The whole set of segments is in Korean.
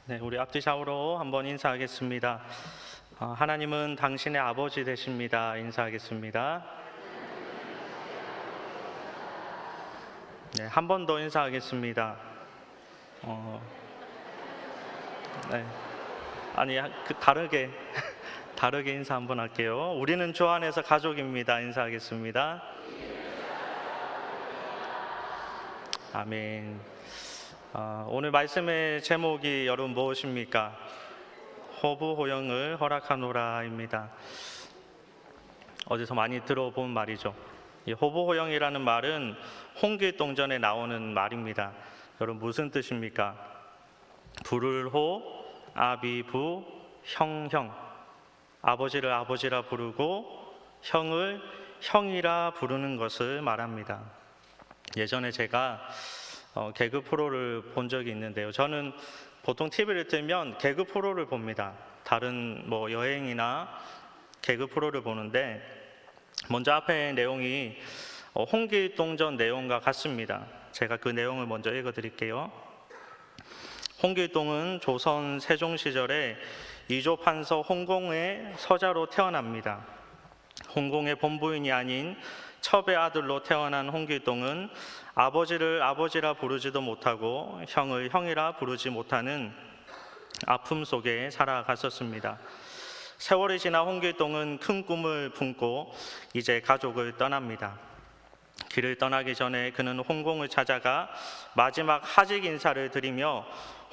네, 우리 앞뒤 좌우로 한번 인사하겠습니다. 하나님은 당신의 아버지 되십니다. 인사하겠습니다. 네, 한 번 더 인사하겠습니다. 네, 아니 다르게 다르게 인사 한번 할게요. 우리는 주 안에서 가족입니다. 인사하겠습니다. 아멘. 오늘 말씀의 제목이 여러분 무엇입니까? 호부호영을 허락하노라입니다. 어디서 많이 들어본 말이죠. 이 호부호영이라는 말은 홍길동전에 나오는 말입니다. 여러분 무슨 뜻입니까? 부를 호, 아비부, 형형. 아버지를 아버지라 부르고 형을 형이라 부르는 것을 말합니다. 예전에 제가 개그 프로를 본 적이 있는데요. 저는 보통 TV를 틀면 개그 프로를 봅니다. 다른 여행이나 개그 프로를 보는데 먼저 앞에 내용이 홍길동전 내용과 같습니다. 제가 그 내용을 먼저 읽어드릴게요. 홍길동은 조선 세종 시절에 이조 판서 홍공의 서자로 태어납니다. 홍공의 본부인이 아닌 첩의 아들로 태어난 홍길동은 아버지를 아버지라 부르지도 못하고 형을 형이라 부르지 못하는 아픔 속에 살아갔었습니다. 세월이 지나 홍길동은 큰 꿈을 품고 이제 가족을 떠납니다. 길을 떠나기 전에 그는 홍공을 찾아가 마지막 하직 인사를 드리며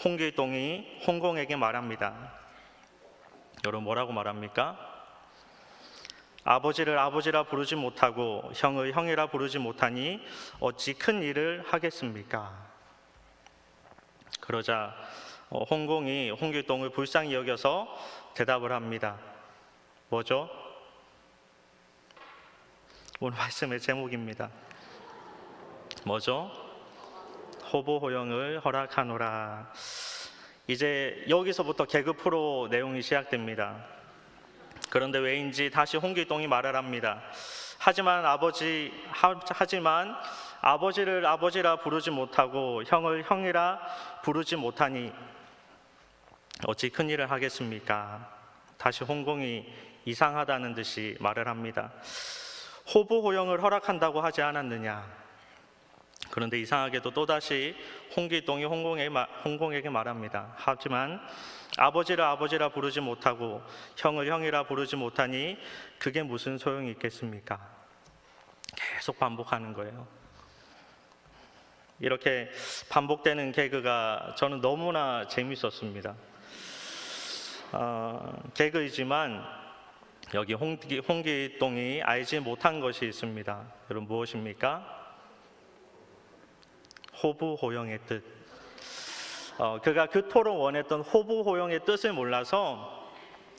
홍길동이 홍공에게 말합니다. 여러분 뭐라고 말합니까? 아버지를 아버지라 부르지 못하고 형을 형이라 부르지 못하니 어찌 큰 일을 하겠습니까? 그러자 홍공이 홍길동을 불쌍히 여겨서 대답을 합니다. 뭐죠? 오늘 말씀의 제목입니다. 뭐죠? 호부호영을 허락하노라. 이제 여기서부터 개그 프로 내용이 시작됩니다. 그런데 왜인지 다시 홍길동이 말을 합니다. 하지만 아버지를 아버지라 부르지 못하고 형을 형이라 부르지 못하니 어찌 큰 일을 하겠습니까? 다시 홍공이 이상하다는 듯이 말을 합니다. 호부호영을 허락한다고 하지 않았느냐? 그런데 이상하게도 또다시 홍길동이 홍공에게 말합니다. 하지만 아버지를 아버지라 부르지 못하고 형을 형이라 부르지 못하니 그게 무슨 소용이 있겠습니까? 계속 반복하는 거예요. 이렇게 반복되는 개그가 저는 너무나 재밌었습니다. 개그이지만 여기 홍길동이 알지 못한 것이 있습니다. 여러분 무엇입니까? 호부호영의 뜻. 그가 그토록 원했던 호부호영의 뜻을 몰라서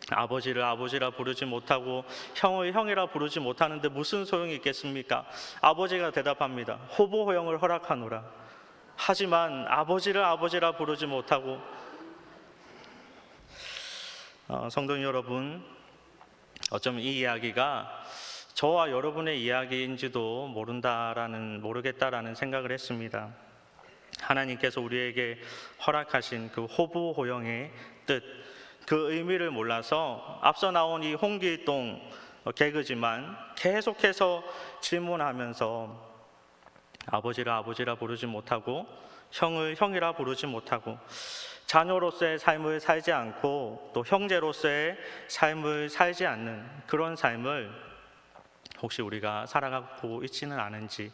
아버지를 아버지라 부르지 못하고 형을 형이라 부르지 못하는데 무슨 소용이 있겠습니까? 아버지가 대답합니다. 호부호영을 허락하노라. 하지만 아버지를 아버지라 부르지 못하고 성도 여러분, 어쩌면 이 이야기가 저와 여러분의 이야기인지도 모르겠다라는 생각을 했습니다. 하나님께서 우리에게 허락하신 그 호부호영의 뜻, 그 의미를 몰라서 앞서 나온 이 홍길동 개그지만 계속해서 질문하면서 아버지를 아버지라 부르지 못하고 형을 형이라 부르지 못하고 자녀로서의 삶을 살지 않고 또 형제로서의 삶을 살지 않는 그런 삶을 혹시 우리가 살아가고 있지는 않은지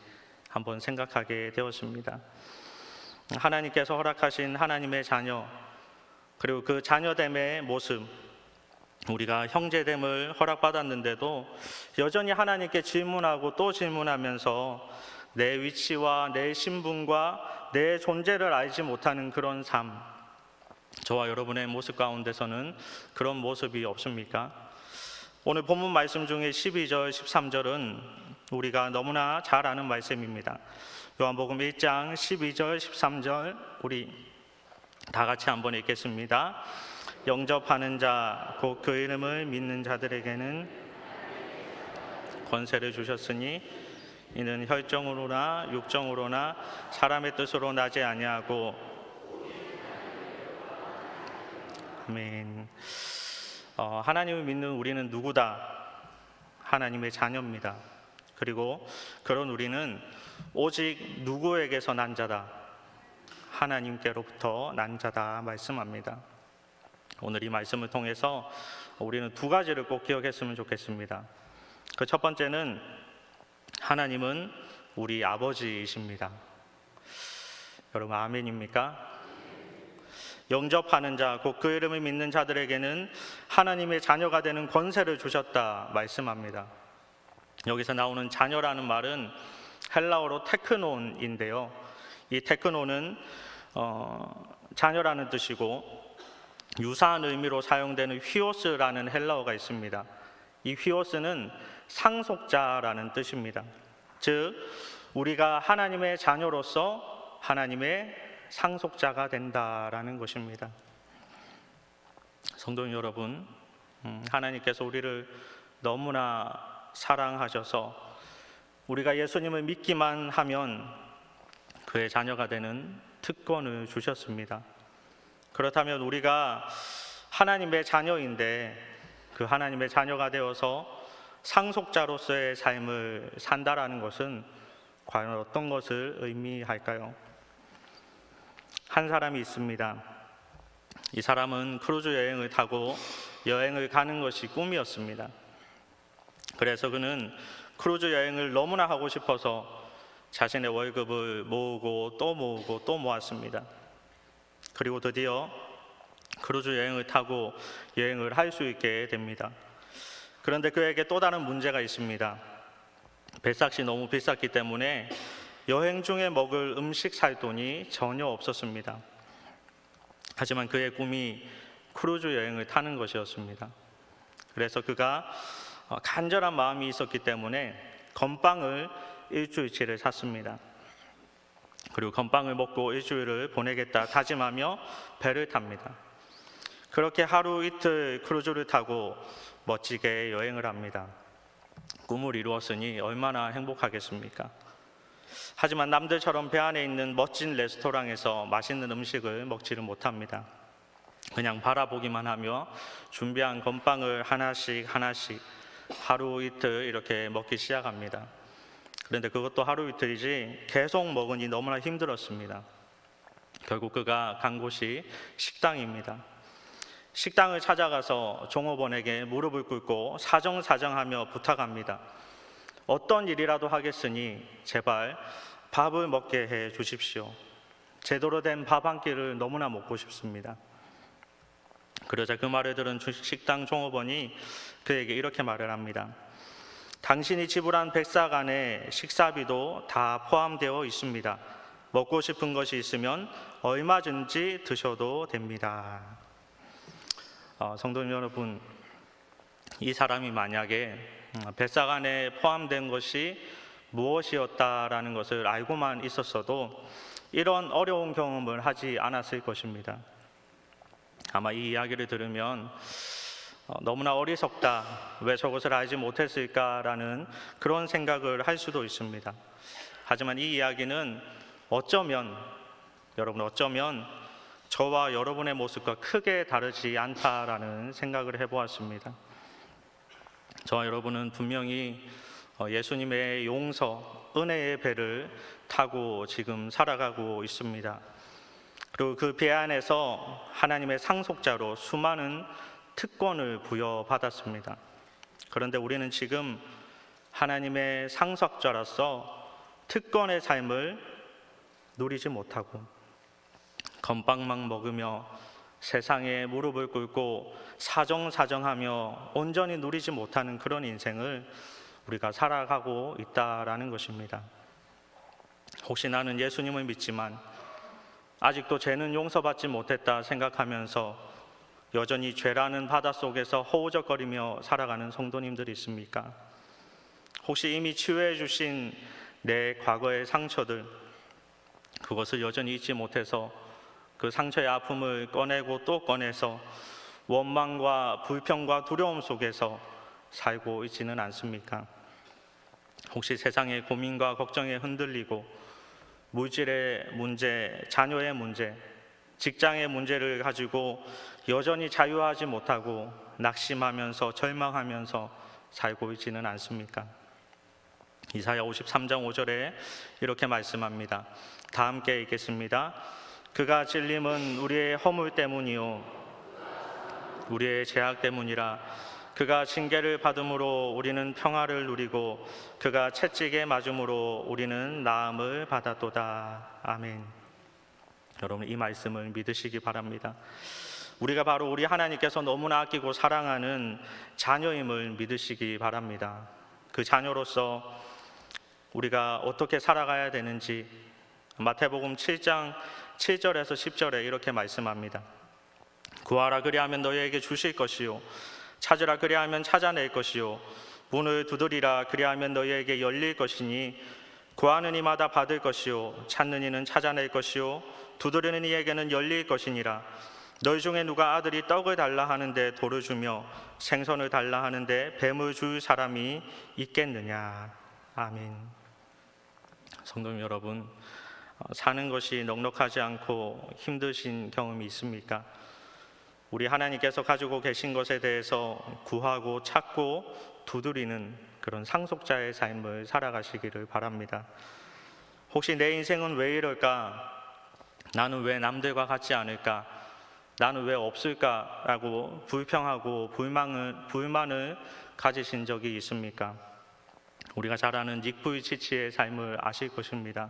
한번 생각하게 되었습니다. 하나님께서 허락하신 하나님의 자녀, 그리고 그 자녀됨의 모습, 우리가 형제됨을 허락받았는데도 여전히 하나님께 질문하고 또 질문하면서 내 위치와 내 신분과 내 존재를 알지 못하는 그런 삶, 저와 여러분의 모습 가운데서는 그런 모습이 없습니까? 오늘 본문 말씀 중에 12절, 13절은 우리가 너무나 잘 아는 말씀입니다. 요한복음 1장 12절, 13절 우리 다 같이 한번 읽겠습니다. 영접하는 자, 곧 그 이름을 믿는 자들에게는 권세를 주셨으니 이는 혈정으로나 육정으로나 사람의 뜻으로 나지 아니하고 아멘. 하나님을 믿는 우리는 누구다? 하나님의 자녀입니다. 그리고 그런 우리는 오직 누구에게서 난 자다? 하나님께로부터 난 자다 말씀합니다. 오늘 이 말씀을 통해서 우리는 두 가지를 꼭 기억했으면 좋겠습니다. 그 첫 번째는 하나님은 우리 아버지이십니다. 여러분 아멘입니까? 영접하는 자, 곧 그 이름을 믿는 자들에게는 하나님의 자녀가 되는 권세를 주셨다 말씀합니다. 여기서 나오는 자녀라는 말은 헬라어로 테크논인데요. 이 테크논은 자녀라는 뜻이고 유사한 의미로 사용되는 휘오스라는 헬라어가 있습니다. 이 휘오스는 상속자라는 뜻입니다. 즉 우리가 하나님의 자녀로서 하나님의 상속자가 된다라는 것입니다. 성도 여러분, 하나님께서 우리를 너무나 사랑하셔서 우리가 예수님을 믿기만 하면 그의 자녀가 되는 특권을 주셨습니다. 그렇다면 우리가 하나님의 자녀인데 그 하나님의 자녀가 되어서 상속자로서의 삶을 산다라는 것은 과연 어떤 것을 의미할까요? 한 사람이 있습니다. 이 사람은 크루즈 여행을 타고 여행을 가는 것이 꿈이었습니다. 그래서 그는 크루즈 여행을 너무나 하고 싶어서 자신의 월급을 모으고 또 모았습니다. 그리고 드디어 크루즈 여행을 타고 여행을 할 수 있게 됩니다. 그런데 그에게 또 다른 문제가 있습니다. 배삭이 너무 비쌌기 때문에 여행 중에 먹을 음식 살 돈이 전혀 없었습니다. 하지만 그의 꿈이 크루즈 여행을 타는 것이었습니다. 그래서 그가 간절한 마음이 있었기 때문에 건빵을 일주일치를 샀습니다. 그리고 건빵을 먹고 일주일을 보내겠다 다짐하며 배를 탑니다. 그렇게 하루 이틀 크루즈를 타고 멋지게 여행을 합니다. 꿈을 이루었으니 얼마나 행복하겠습니까? 하지만 남들처럼 배 안에 있는 멋진 레스토랑에서 맛있는 음식을 먹지를 못합니다. 그냥 바라보기만 하며 준비한 건빵을 하나씩 하루 이틀 이렇게 먹기 시작합니다. 그런데 그것도 하루 이틀이지 계속 먹으니 너무나 힘들었습니다. 결국 그가 간 곳이 식당입니다. 식당을 찾아가서 종업원에게 무릎을 꿇고 사정하며 부탁합니다. 어떤 일이라도 하겠으니 제발 밥을 먹게 해 주십시오. 제대로 된 밥 한 끼를 너무나 먹고 싶습니다. 그러자 그 말을 들은 식당 종업원이 그에게 이렇게 말을 합니다. 당신이 지불한 백삭 안에 식사비도 다 포함되어 있습니다. 먹고 싶은 것이 있으면 얼마든지 드셔도 됩니다. 성도 여러분, 이 사람이 만약에 백삭 안에 포함된 것이 무엇이었다라는 것을 알고만 있었어도 이런 어려운 경험을 하지 않았을 것입니다. 아마 이 이야기를 들으면 너무나 어리석다, 왜 저것을 알지 못했을까라는 그런 생각을 할 수도 있습니다. 하지만 이 이야기는 어쩌면 저와 여러분의 모습과 크게 다르지 않다라는 생각을 해보았습니다. 저와 여러분은 분명히 예수님의 용서, 은혜의 배를 타고 지금 살아가고 있습니다. 그리고 그 배 안에서 하나님의 상속자로 수많은 특권을 부여받았습니다. 그런데 우리는 지금 하나님의 상속자로서 특권의 삶을 누리지 못하고 건빵만 먹으며 세상에 무릎을 꿇고 사정하며 온전히 누리지 못하는 그런 인생을 우리가 살아가고 있다라는 것입니다. 혹시 나는 예수님을 믿지만 아직도 죄는 용서받지 못했다 생각하면서 여전히 죄라는 바닷속에서 허우적거리며 살아가는 성도님들이 있습니까? 혹시 이미 치유해 주신 내 과거의 상처들, 그것을 여전히 잊지 못해서 그 상처의 아픔을 꺼내고 또 꺼내서 원망과 불평과 두려움 속에서 살고 있지는 않습니까? 혹시 세상의 고민과 걱정에 흔들리고 물질의 문제, 자녀의 문제, 직장의 문제를 가지고 여전히 자유하지 못하고 낙심하면서 절망하면서 살고 있지는 않습니까? 이사야 53장 5절에 이렇게 말씀합니다. 다 함께 읽겠습니다. 그가 찔림은 우리의 허물 때문이요 우리의 죄악 때문이라. 그가 징계를 받음으로 우리는 평화를 누리고 그가 채찍에 맞음으로 우리는 나음을 받았도다. 아멘. 여러분, 이 말씀을 믿으시기 바랍니다. 우리가 바로 우리 하나님께서 너무나 아끼고 사랑하는 자녀임을 믿으시기 바랍니다. 그 자녀로서 우리가 어떻게 살아가야 되는지 마태복음 7장 7절에서 10절에 이렇게 말씀합니다. 구하라 그리하면 너희에게 주실 것이요 찾으라 그리하면 찾아낼 것이요 문을 두드리라 그리하면 너희에게 열릴 것이니 구하는 이마다 받을 것이요 찾는 이는 찾아낼 것이요 두드리는 이에게는 열릴 것이니라. 너희 중에 누가 아들이 떡을 달라 하는데 돌을 주며 생선을 달라 하는데 뱀을 줄 사람이 있겠느냐. 아멘. 성도 여러분, 사는 것이 넉넉하지 않고 힘드신 경험이 있습니까? 우리 하나님께서 가지고 계신 것에 대해서 구하고 찾고 두드리는 그런 상속자의 삶을 살아가시기를 바랍니다. 혹시 내 인생은 왜 이럴까? 나는 왜 남들과 같지 않을까? 나는 왜 없을까라고 불평하고 불만을 가지신 적이 있습니까? 우리가 잘 아는 닉 부이치치의 삶을 아실 것입니다.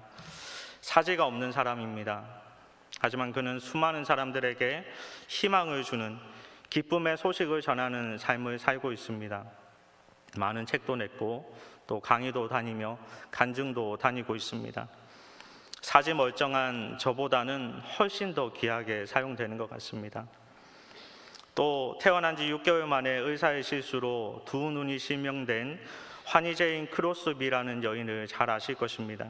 사지가 없는 사람입니다. 하지만 그는 수많은 사람들에게 희망을 주는 기쁨의 소식을 전하는 삶을 살고 있습니다. 많은 책도 냈고 또 강의도 다니며 간증도 다니고 있습니다. 사지 멀쩡한 저보다는 훨씬 더 귀하게 사용되는 것 같습니다. 또 태어난 지 6개월 만에 의사의 실수로 두 눈이 실명된 환희제인 크로스비라는 여인을 잘 아실 것입니다.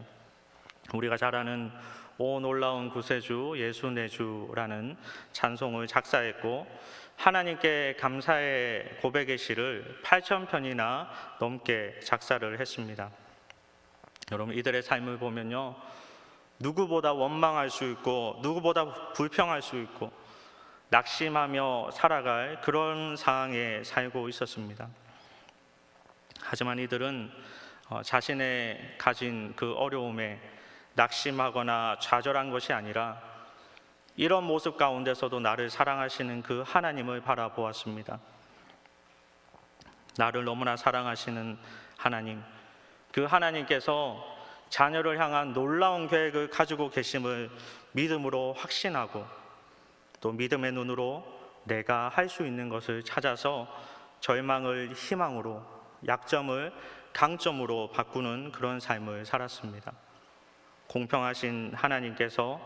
우리가 잘 아는 오 놀라운 구세주 예수 내 주라는 찬송을 작사했고 하나님께 감사의 고백의 시를 8,000편이나 넘게 작사를 했습니다. 여러분, 이들의 삶을 보면요, 누구보다 원망할 수 있고 누구보다 불평할 수 있고 낙심하며 살아갈 그런 상황에 살고 있었습니다. 하지만 이들은 자신의 가진 그 어려움에 낙심하거나 좌절한 것이 아니라 이런 모습 가운데서도 나를 사랑하시는 그 하나님을 바라보았습니다. 나를 너무나 사랑하시는 하나님, 그 하나님께서 자녀를 향한 놀라운 계획을 가지고 계심을 믿음으로 확신하고 또 믿음의 눈으로 내가 할 수 있는 것을 찾아서 절망을 희망으로, 약점을 강점으로 바꾸는 그런 삶을 살았습니다. 공평하신 하나님께서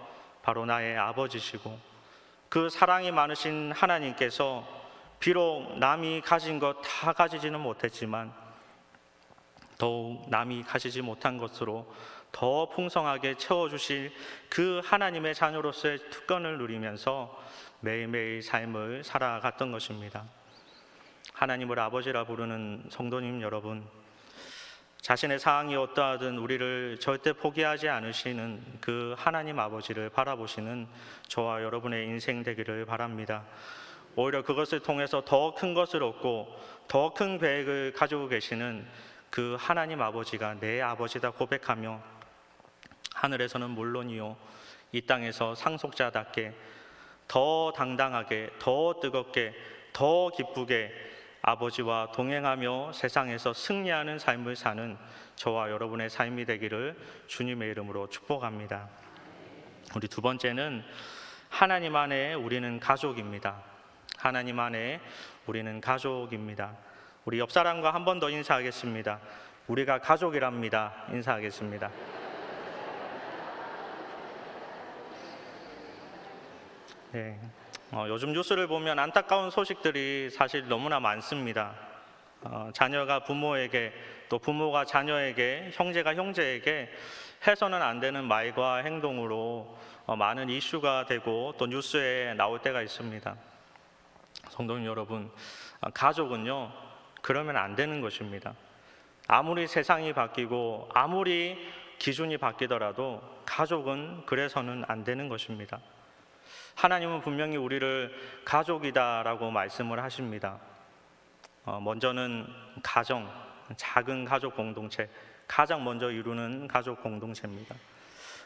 바로 나의 아버지시고 그 사랑이 많으신 하나님께서 비록 남이 가진 것 다 가지지는 못했지만 더욱 남이 가지지 못한 것으로 더 풍성하게 채워주실 그 하나님의 자녀로서의 특권을 누리면서 매일매일 삶을 살아갔던 것입니다. 하나님을 아버지라 부르는 성도님 여러분, 자신의 상황이 어떠하든 우리를 절대 포기하지 않으시는 그 하나님 아버지를 바라보시는 저와 여러분의 인생 되기를 바랍니다. 오히려 그것을 통해서 더 큰 것을 얻고 더 큰 계획을 가지고 계시는 그 하나님 아버지가 내 아버지다 고백하며 하늘에서는 물론이요 이 땅에서 상속자답게 더 당당하게, 더 뜨겁게, 더 기쁘게 아버지와 동행하며 세상에서 승리하는 삶을 사는 저와 여러분의 삶이 되기를 주님의 이름으로 축복합니다. 우리 두 번째는 하나님 안에 우리는 가족입니다. 하나님 안에 우리는 가족입니다. 우리 옆 사람과 한 번 더 인사하겠습니다. 우리가 가족이랍니다. 인사하겠습니다. 네. 요즘 뉴스를 보면 안타까운 소식들이 사실 너무나 많습니다. 자녀가 부모에게, 또 부모가 자녀에게, 형제가 형제에게 해서는 안 되는 말과 행동으로 많은 이슈가 되고 또 뉴스에 나올 때가 있습니다. 성도님 여러분, 가족은요 그러면 안 되는 것입니다. 아무리 세상이 바뀌고 아무리 기준이 바뀌더라도 가족은 그래서는 안 되는 것입니다. 하나님은 분명히 우리를 가족이다라고 말씀을 하십니다. 먼저는 가정, 작은 가족 공동체, 가장 먼저 이루는 가족 공동체입니다.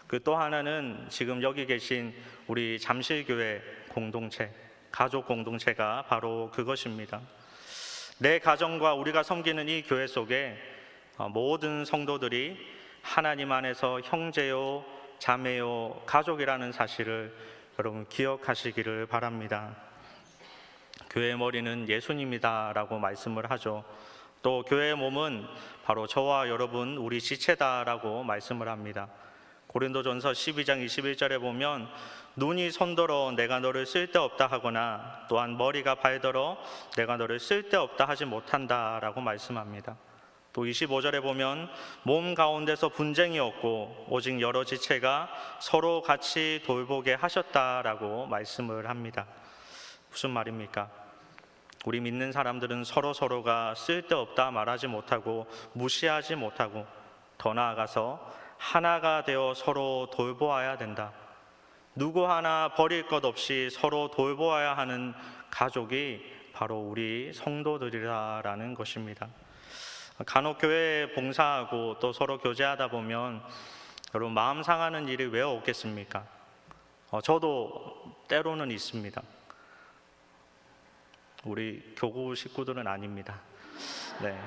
그 또 하나는 지금 여기 계신 우리 잠실교회 공동체, 가족 공동체가 바로 그것입니다. 내 가정과 우리가 섬기는 이 교회 속에 모든 성도들이 하나님 안에서 형제요, 자매요, 가족이라는 사실을 여러분 기억하시기를 바랍니다. 교회의 머리는 예수님이다라고 말씀을 하죠. 또 교회의 몸은 바로 저와 여러분 우리 지체다라고 말씀을 합니다. 고린도전서 12장 21절에 보면 눈이 손더러 내가 너를 쓸데없다 하거나 또한 머리가 발더러 내가 너를 쓸데없다 하지 못한다라고 말씀합니다. 또 25절에 보면 몸 가운데서 분쟁이 없고 오직 여러 지체가 서로 같이 돌보게 하셨다라고 말씀을 합니다. 무슨 말입니까? 우리 믿는 사람들은 서로가 쓸데없다 말하지 못하고 무시하지 못하고 더 나아가서 하나가 되어 서로 돌보아야 된다. 누구 하나 버릴 것 없이 서로 돌보아야 하는 가족이 바로 우리 성도들이라는 것입니다. 간혹 교회에 봉사하고 또 서로 교제하다 보면 여러분 마음 상하는 일이 왜 없겠습니까? 저도 때로는 있습니다. 우리 교구 식구들은 아닙니다. 네,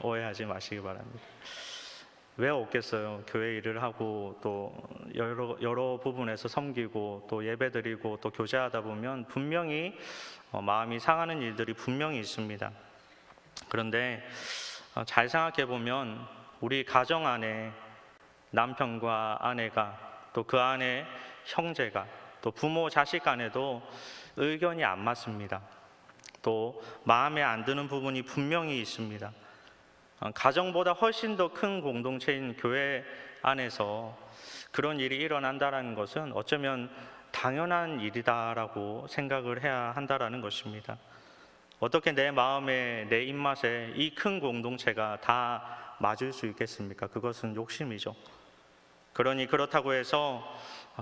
오해하지 마시기 바랍니다. 왜 없겠어요? 교회 일을 하고 또 여러 부분에서 섬기고 또 예배드리고 또 교제하다 보면 분명히 마음이 상하는 일들이 분명히 있습니다. 그런데 잘 생각해 보면 우리 가정 안에 남편과 아내가 또 그 안에 형제가 또 부모 자식 간에도 의견이 안 맞습니다. 또 마음에 안 드는 부분이 분명히 있습니다. 가정보다 훨씬 더 큰 공동체인 교회 안에서 그런 일이 일어난다는 것은 어쩌면 당연한 일이다라고 생각을 해야 한다는 것입니다. 어떻게 내 마음에 내 입맛에 이 큰 공동체가 다 맞을 수 있겠습니까? 그것은 욕심이죠. 그러니 그렇다고 해서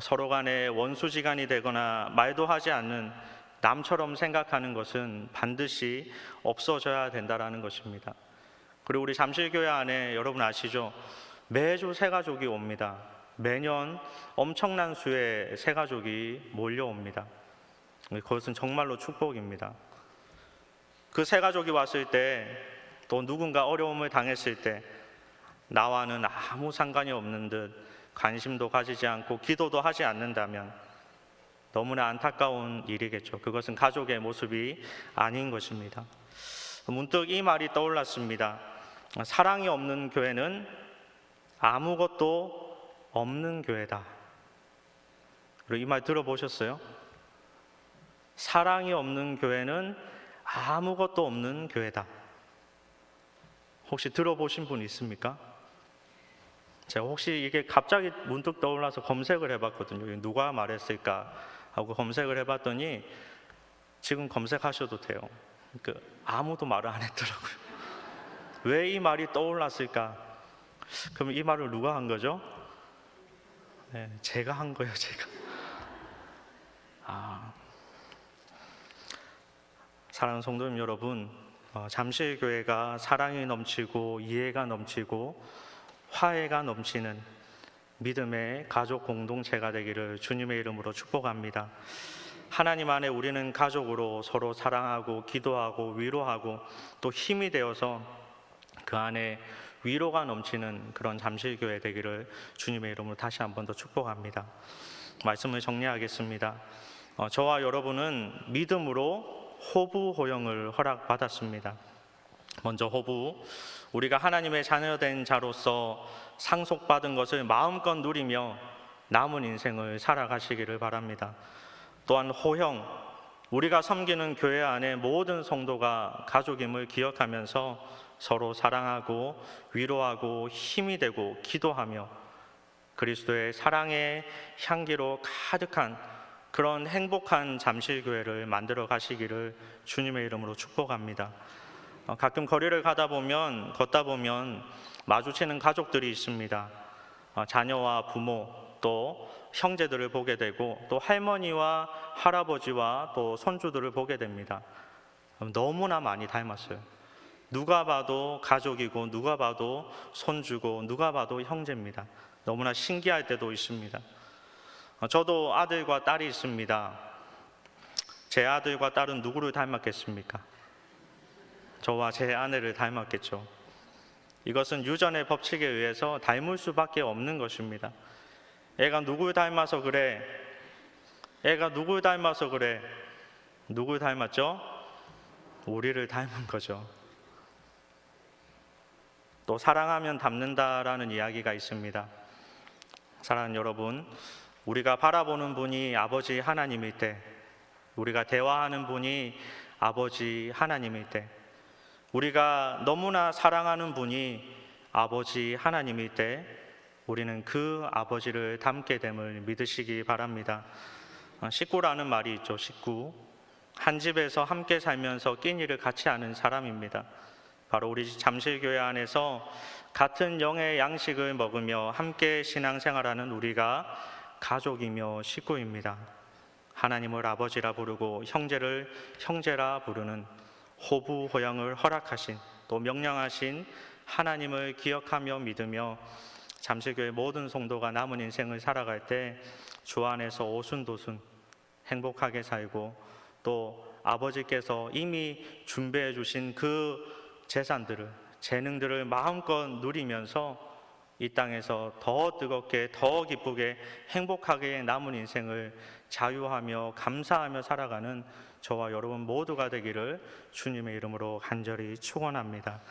서로 간에 원수지간이 되거나 말도 하지 않는 남처럼 생각하는 것은 반드시 없어져야 된다는 것입니다. 그리고 우리 잠실교회 안에 여러분 아시죠? 매주 새가족이 옵니다. 매년 엄청난 수의 새가족이 몰려옵니다. 그것은 정말로 축복입니다. 그 새가족이 왔을 때 또 누군가 어려움을 당했을 때 나와는 아무 상관이 없는 듯 관심도 가지지 않고 기도도 하지 않는다면 너무나 안타까운 일이겠죠. 그것은 가족의 모습이 아닌 것입니다. 문득 이 말이 떠올랐습니다. 사랑이 없는 교회는 아무것도 없는 교회다. 그리고 이 말 들어보셨어요? 사랑이 없는 교회는 아무것도 없는 교회다. 혹시 들어보신 분 있습니까? 제가 혹시 이게 갑자기 문득 떠올라서 검색을 해봤거든요. 누가 말했을까 하고 검색을 해봤더니 지금 검색하셔도 돼요. 아무도 말을 안 했더라고요. 왜 이 말이 떠올랐을까? 그럼 이 말을 누가 한 거죠? 네, 제가 한 거예요, 제가. 사랑하는 성도님 여러분, 잠실교회가 사랑이 넘치고 이해가 넘치고 화해가 넘치는 믿음의 가족 공동체가 되기를 주님의 이름으로 축복합니다. 하나님 안에 우리는 가족으로 서로 사랑하고 기도하고 위로하고 또 힘이 되어서 그 안에 위로가 넘치는 그런 잠실교회 되기를 주님의 이름으로 다시 한 번 더 축복합니다. 말씀을 정리하겠습니다. 저와 여러분은 믿음으로 호부 호영을 허락받았습니다. 먼저 호부, 우리가 하나님의 자녀된 자로서 상속받은 것을 마음껏 누리며 남은 인생을 살아가시기를 바랍니다. 또한 호형, 우리가 섬기는 교회 안에 모든 성도가 가족임을 기억하면서 서로 사랑하고 위로하고 힘이 되고 기도하며 그리스도의 사랑의 향기로 가득한 그런 행복한 잠실교회를 만들어 가시기를 주님의 이름으로 축복합니다. 가끔 거리를 걷다 보면 마주치는 가족들이 있습니다. 자녀와 부모, 또 형제들을 보게 되고 또 할머니와 할아버지와 또 손주들을 보게 됩니다. 너무나 많이 닮았어요. 누가 봐도 가족이고 누가 봐도 손주고 누가 봐도 형제입니다. 너무나 신기할 때도 있습니다. 저도 아들과 딸이 있습니다. 제 아들과 딸은 누구를 닮았겠습니까? 저와 제 아내를 닮았겠죠. 이것은 유전의 법칙에 의해서 닮을 수밖에 없는 것입니다. 애가 누굴 닮아서 그래? 애가 누굴 닮아서 그래? 누굴 닮았죠? 우리를 닮은 거죠. 또 사랑하면 닮는다라는 이야기가 있습니다. 사랑하는 여러분, 우리가 바라보는 분이 아버지 하나님일 때, 우리가 대화하는 분이 아버지 하나님일 때, 우리가 너무나 사랑하는 분이 아버지 하나님일 때 우리는 그 아버지를 닮게 됨을 믿으시기 바랍니다. 식구라는 말이 있죠. 식구. 한 집에서 함께 살면서 끼니를 같이 하는 사람입니다. 바로 우리 잠실교회 안에서 같은 영의 양식을 먹으며 함께 신앙생활하는 우리가 가족이며 식구입니다. 하나님을 아버지라 부르고 형제를 형제라 부르는 호부호양을 허락하신 또 명령하신 하나님을 기억하며 믿으며 잠실교회 모든 성도가 남은 인생을 살아갈 때 주 안에서 오순도순 행복하게 살고 또 아버지께서 이미 준비해 주신 그 재산들을, 재능들을 마음껏 누리면서 이 땅에서 더 뜨겁게, 더 기쁘게, 행복하게 남은 인생을 자유하며 감사하며 살아가는 저와 여러분 모두가 되기를 주님의 이름으로 간절히 축원합니다.